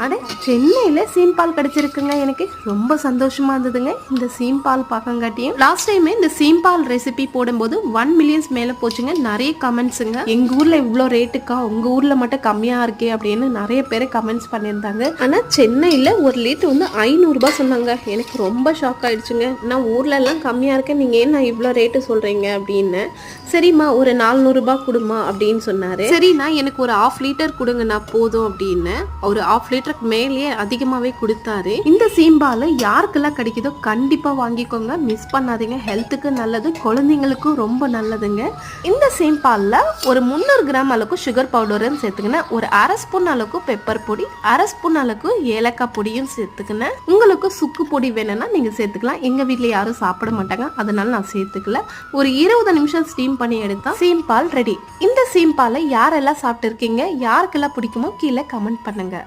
அட சென்னையில சீம்பால் கிடைச்சிருக்குங்க. எனக்கு ரொம்ப சந்தோஷமா இருந்ததுங்க இந்த சீம்பால் பார்க்கங்காட்டியும். லாஸ்ட் டைம் இந்த சீம்பால் ரெசிபி போடும்போது 1 மில்லியன்ஸ் மேல போச்சுங்க. நிறைய கமெண்ட்ஸுங்க, எங்க ஊர்ல இவ்வளோ ரேட்டுக்கா, உங்க ஊர்ல மட்டும் கம்மியா இருக்கே அப்படின்னு நிறைய பேர் கமெண்ட்ஸ் பண்ணியிருந்தாங்க. ஆனா சென்னையில ஒரு லிட்டர் வந்து 500 ரூபாய் சொன்னாங்க. எனக்கு ரொம்ப ஷாக் ஆயிடுச்சுங்க. நான் ஊர்ல எல்லாம் கம்மியா இருக்கேன், நீங்க ஏன் நான் இவ்வளோ ரேட்டு சொல்றீங்க அப்படின்னு. சரிம்மா ஒரு 400 ரூபாய் கொடுமா அப்படின்னு சொன்னாரு. சரி நான் எனக்கு ஒரு 1/2 லிட்டர் கொடுங்க நான் போதும் அப்படின்னு ஒரு 1/2 லிட்டருக்கு மேலேயே அதிகமாவே கொடுத்தாரு. இந்த சீம்பால் யாருக்கெல்லாம் கிடைக்குதோ கண்டிப்பா வாங்கிக்கோங்க, மிஸ் பண்ணாதீங்க. ஹெல்த்துக்கு நல்லது, குழந்தைங்களுக்கும் ரொம்ப நல்லதுங்க. இந்த சீம்பால்ல ஒரு 300 கிராம் அளவுக்கு சுகர் பவுடரும் சேர்த்துக்கினேன், ஒரு 1/2 ஸ்பூன் அளவுக்கு பெப்பர் பொடி, 1/2 ஸ்பூன் அளவுக்கு ஏலக்காய் பொடியும் சேர்த்துக்கினேன். உங்களுக்கு சுக்கு பொடி வேணும்னா நீங்க சேர்த்துக்கலாம். எங்க வீட்டுல யாரும் சாப்பிட மாட்டாங்க, அதனால நான் சேர்த்துக்கல. ஒரு 20 நிமிஷம் ஸ்டீம் பண்ணி எடுத்தா சீம்பால் ரெடி. இந்த சீம்பாலை யாரெல்லாம் சாப்பிட்டு இருக்கீங்க, யாருக்கெல்லாம் பிடிக்குமோ கீழே கமெண்ட் பண்ணுங்க.